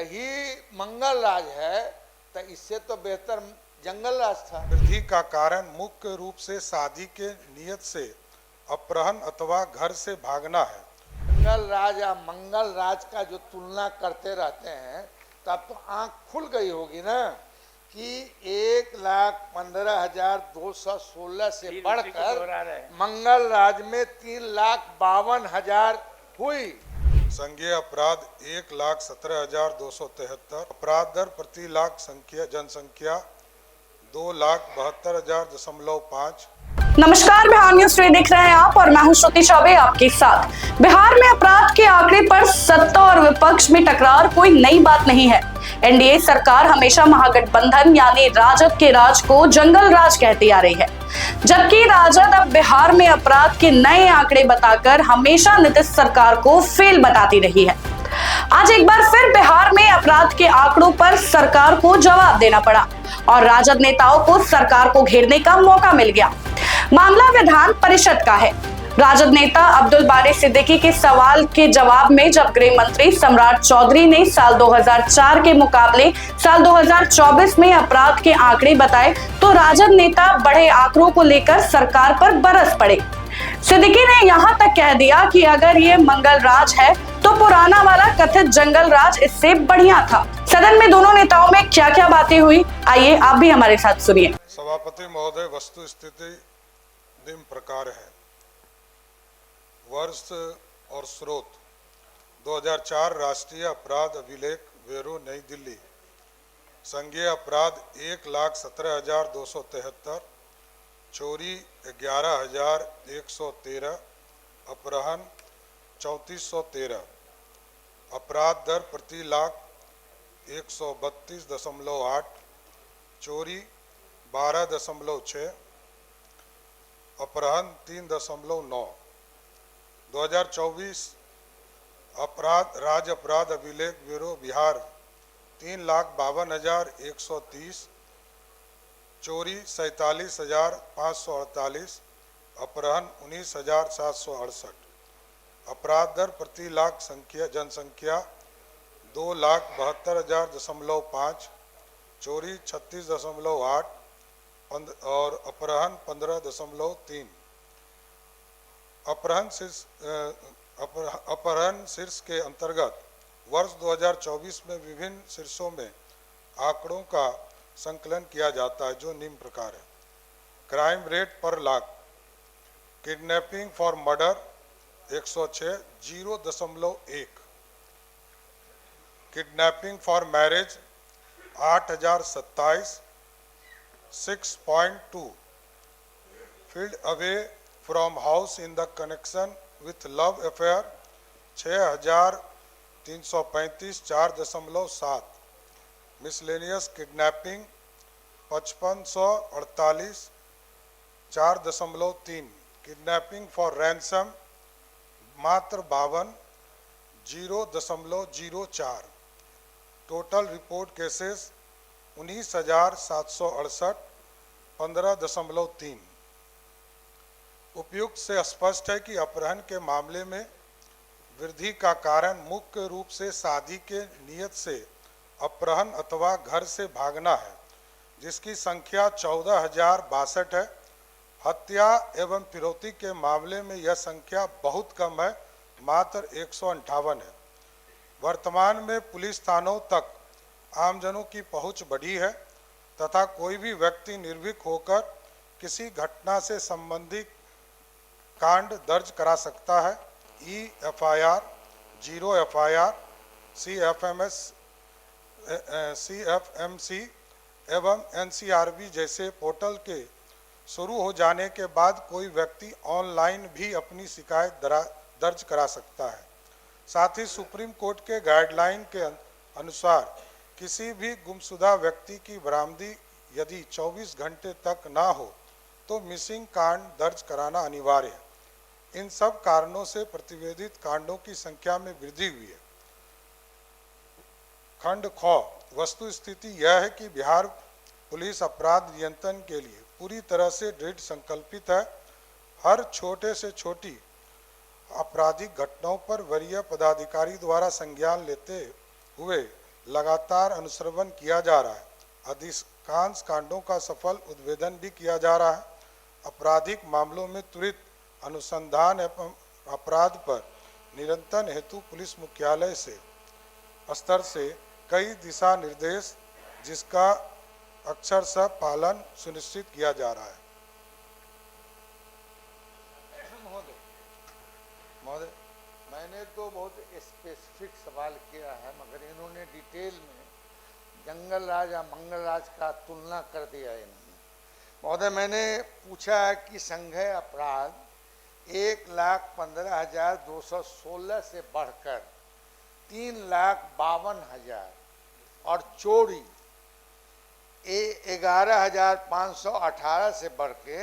यही मंगल राज है तो इससे तो बेहतर जंगल राज था। वृद्धि का कारण मुख्य रूप से शादी के नियत से अपहरण अथवा घर से भागना है। जंगल राज या मंगल राज का जो तुलना करते रहते हैं तब तो आंख खुल गई होगी ना कि 1,15,216 से बढ़कर मंगल राज में 3,52,000 हुई। संज्ञेय अपराध 1,17,273, अपराध दर प्रति लाख जनसंख्या 2,72,000.5। नमस्कार, बिहार न्यूज टुडे देख रहे हैं आप और मैं हूं श्रुति चौबे आपके साथ। बिहार में अपराध के आंकड़े पर सत्ता और विपक्ष में टकरार कोई नई बात नहीं है। एनडीए सरकार हमेशा महागठबंधन यानी राजद के राज को जंगल राज कहती आ रही है, जबकि राजद अब बिहार में अपराध के नए आंकड़े बताकर हमेशा नीतीश सरकार को फेल बताती रही है। आज एक बार फिर बिहार में अपराध के आंकड़ों पर सरकार को जवाब देना पड़ा और राजद नेताओं को सरकार को घेरने का मौका मिल गया। मामला विधान परिषद का है। राजद नेता अब्दुल बारी सिद्दीकी के सवाल के जवाब में जब गृह मंत्री सम्राट चौधरी ने साल 2004 के मुकाबले साल 2024 में अपराध के आंकड़े बताए तो राजद नेता बड़े आंकड़ों को लेकर सरकार पर बरस पड़े। सिद्दीकी ने यहां तक कह दिया कि अगर ये मंगल राज है तो पुराना वाला कथित जंगल राज इससे बढ़िया था। सदन में दोनों नेताओं में क्या क्या बातें हुई, आइए आप भी हमारे साथ सुनिए। सभापति महोदय, वस्तु स्थिति निम्न प्रकार है। वर्ष और स्रोत 2004 राष्ट्रीय अपराध अभिलेख ब्यूरो नई दिल्ली। संज्ञेय अपराध 1,17,273, चोरी 11,113, अपहरण 3,413, अपराध दर प्रति लाख 132.8, चोरी 12.6, अपहरण 3.9। 2024 राज्य अपराध अभिलेख ब्यूरो बिहार 3,52,130, चोरी 47,548, अपहरण 19,768, अपराध दर प्रति लाख जनसंख्या 2,72,000.5, चोरी 36.8 और अपहरण 15.3। अपहरण शीर्ष के अंतर्गत वर्ष 2024 में विभिन्न शीर्षों में आंकड़ों का संकलन किया जाता है, जो निम्न प्रकार है। क्राइम रेट पर lakh. Kidnapping for murder 106, 0.1। Kidnapping for marriage 8,027, 6.2। Field away from house in the connection with love affair 6,335, 4.7। Miscellaneous kidnapping 5,548, 4.3। Kidnapping for ransom मात्र 52, 0.04। Total report cases 19,768, 15.3। उपयुक्त से स्पष्ट है कि अपहरण के मामले में वृद्धि का कारण मुख्य रूप से शादी के नियत से अपहरण अथवा घर से भागना है, जिसकी संख्या 14,062 है। हत्या एवं फिरौती के मामले में यह संख्या बहुत कम है, मात्र 158 है। वर्तमान में पुलिस थानों तक आमजनों की पहुंच बढ़ी है तथा कोई भी व्यक्ति निर्भीक होकर किसी घटना से संबंधित कांड दर्ज करा सकता है। EFIR, 0 FIR, CFMC एवं NCRB जैसे पोर्टल के शुरू हो जाने के बाद कोई व्यक्ति ऑनलाइन भी अपनी शिकायत दर्ज करा सकता है। साथ ही सुप्रीम कोर्ट के गाइडलाइन के अनुसार किसी भी गुमशुदा व्यक्ति की बरामदी यदि 24 घंटे तक ना हो तो मिसिंग कांड दर्ज कराना अनिवार्य है। इन सब कारणों से प्रतिवेदित कांडों की संख्या में वृद्धि हुई है। खंड ख। वस्तु स्थिति यह है कि बिहार पुलिस अपराध नियंत्रण के लिए पूरी तरह से दृढ़ संकल्पित है। हर छोटे से छोटी आपराधिक घटनाओं पर वरीय पदाधिकारी द्वारा संज्ञान लेते हुए लगातार अनुश्रवण किया जा रहा है। अधिकांश कांडों का सफल उद्भेदन भी किया जा रहा है। आपराधिक मामलों में त्वरित अनुसंधान एवं अपराध पर नियंत्रण हेतु पुलिस मुख्यालय से स्तर से कई दिशा निर्देश जिसका अक्षरशः पालन सुनिश्चित किया जा रहा है। महोदय, मैंने तो बहुत स्पेसिफिक सवाल किया है, मगर इन्होंने डिटेल में जंगल राज या मंगल राज का तुलना कर दिया है इन्होंने। महोदय, मैंने पूछा है कि संज्ञेय अपराध 1,15,216 से बढ़कर 3,52,000 और चोरी 11,518 से बढ़ के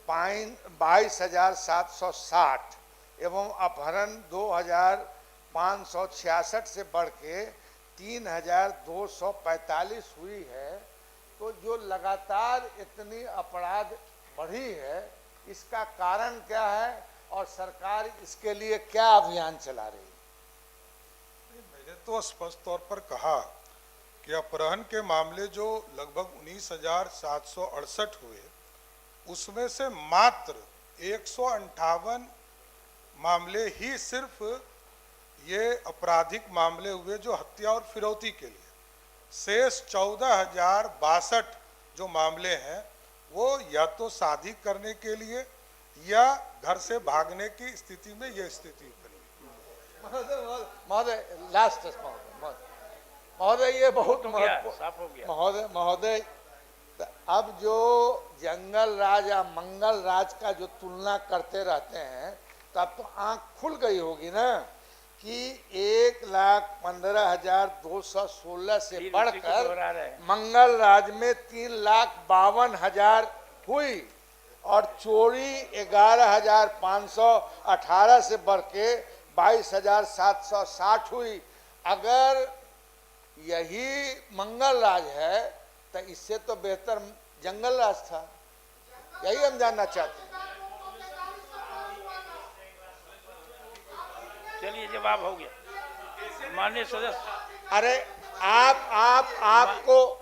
22,760 एवं अपहरण 2,566 से बढ़ के 3,245 हुई है। तो जो लगातार इतनी अपराध बढ़ी है, इसका कारण क्या है और सरकार इसके लिए क्या अभियान चला रही है? मैंने तो स्पष्ट तौर पर कहा कि अपहरण के मामले जो लगभग 19,768 हुए, उसमें से मात्र 158 मामले ही सिर्फ ये आपराधिक मामले हुए जो हत्या और फिरौती के लिए। शेष 14,062 जो मामले हैं वो या तो शादी करने के लिए या घर से भागने की स्थिति में ये स्थिति बनी। महोदय, लास्ट महोदय, ये बहुत महोदय, अब जो जंगल राज या मंगल राज का जो तुलना करते रहते हैं, तब तो आंख खुल गई होगी ना कि 1,15,216 से बढ़कर मंगल राज में 3,52,000 हुई और चोरी 11,518 से बढ़ के 22,760 हुई। अगर यही मंगल राज है तो इससे तो बेहतर जंगल राज था। यही हम जानना चाहते हैं। चलिए, जवाब हो गया माननीय सदस्य। अरे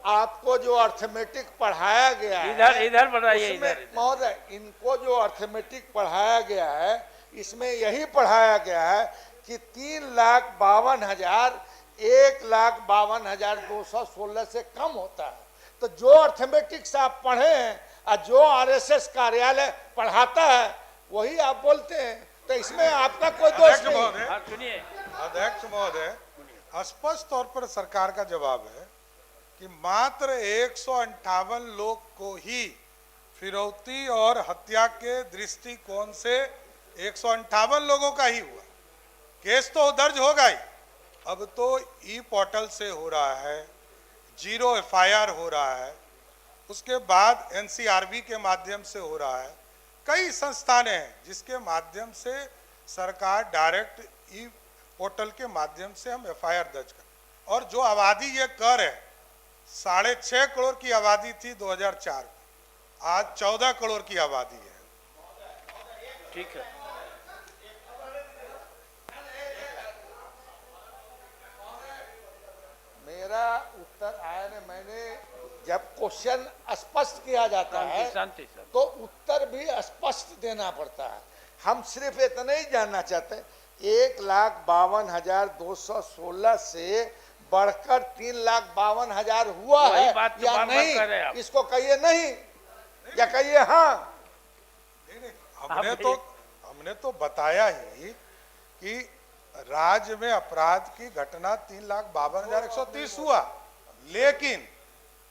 आपको जो अर्थमेटिक पढ़ाया गया है, इधर बढ़ाइए। इधर महोदय, इनको जो अर्थमेटिक पढ़ाया गया है, इसमें यही पढ़ाया गया है कि 3,52,000 1,52,216 से कम होता है। तो जो अर्थमेटिक्स आप पढ़े हैं और जो आरएसएस कार्यालय पढ़ाता है वही आप बोलते हैं, तो इसमें आपका कोई दोष नहीं। सुनिए अध्यक्ष महोदय, स्पष्ट तौर पर सरकार का जवाब है कि मात्र 158 लोग को ही फिरौती और हत्या के दृष्टिकोण से 158 लोगों का ही हुआ। केस तो दर्ज होगा ही, अब तो ई पोर्टल से हो रहा है, 0 FIR हो रहा है, उसके बाद NCRB के माध्यम से हो रहा है। कई संस्थानें हैं जिसके माध्यम से सरकार डायरेक्ट ई पोर्टल के माध्यम से हम FIR दर्ज कर। और जो आबादी ये कर है, 6.5 करोड़ की आबादी थी 2004 में, आज 14 करोड़ की आबादी है। ठीक है, मेरा उत्तर आया ने, मैंने जब क्वेश्चन स्पष्ट किया जाता है शांति सर, तो उत्तर भी स्पष्ट देना पड़ता है। हम सिर्फ इतना ही जानना चाहते हैं 1,52,216 से बढ़कर 3,52,000 हुआ है या नहीं, इसको कहिए नहीं या कहिए हाँ। हमने तो बताया ही कि राज्य में अपराध की घटना 3,52,130 हुआ, लेकिन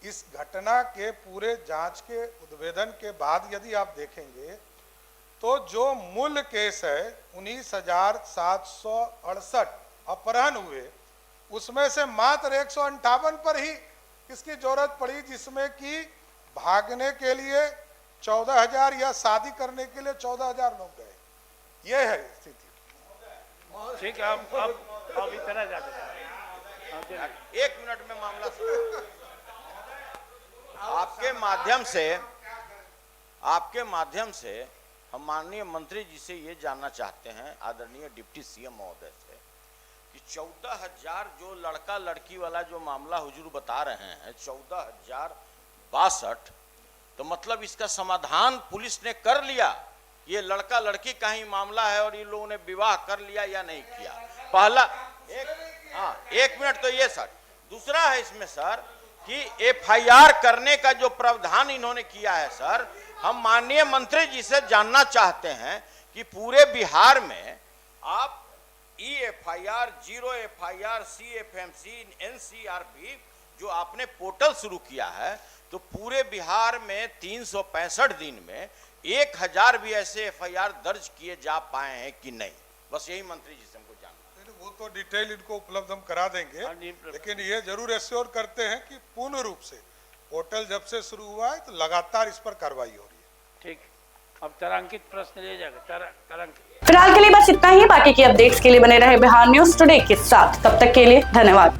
इस घटना के पूरे जांच के उद्भेदन के बाद यदि आप देखेंगे तो जो मूल केस है 19,768 अपहरण हुए, उसमें से मात्र 158 पर ही इसकी जरूरत पड़ी, जिसमें कि भागने के लिए 14,000 या शादी करने के लिए 14,000 लोग गए। ये है स्थिति। ठीक है, अब इतना जाते हैं। 1 मिनट में मामला आपके माध्यम से हम माननीय मंत्री जी से ये जानना चाहते हैं, आदरणीय डिप्टी CM महोदय से, कि 14,000 जो लड़का लड़की वाला जो मामला हुजूर बता रहे हैं 14,062, तो मतलब इसका समाधान पुलिस ने कर लिया। ये लड़का लड़की का ही मामला है और इन लोगों ने विवाह कर लिया या नहीं किया। पहला एक मिनट तो ये सर। दूसरा है इसमें सर कि एफआईआर करने का जो प्रावधान इन्होंने किया है सर, हम माननीय मंत्री जी से जानना चाहते हैं कि पूरे बिहार में आप EFIR, 0 FIR, CFMC, NCRP जो आपने पोर्टल शुरू किया है, तो पूरे बिहार में 365 दिन में 1000 भी ऐसे FIR दर्ज किए जा पाए हैं कि नहीं? बस यही मंत्री जी से हमको जानना है। वो तो डिटेल इनको उपलब्ध हम करा देंगे, लेकिन ये जरूर एश्योर करते हैं कि पूर्ण रूप से पोर्टल जब से शुरू हुआ है तो लगातार इस पर कार्रवाई हो रही है। ठीक, अब तारांकित प्रश्न ले जाएगा। तारांकित। फिलहाल के लिए बस इतना ही। बाकी की अपडेट्स के लिए बने रहे बिहार न्यूज टुडे के साथ। तब तक के लिए धन्यवाद।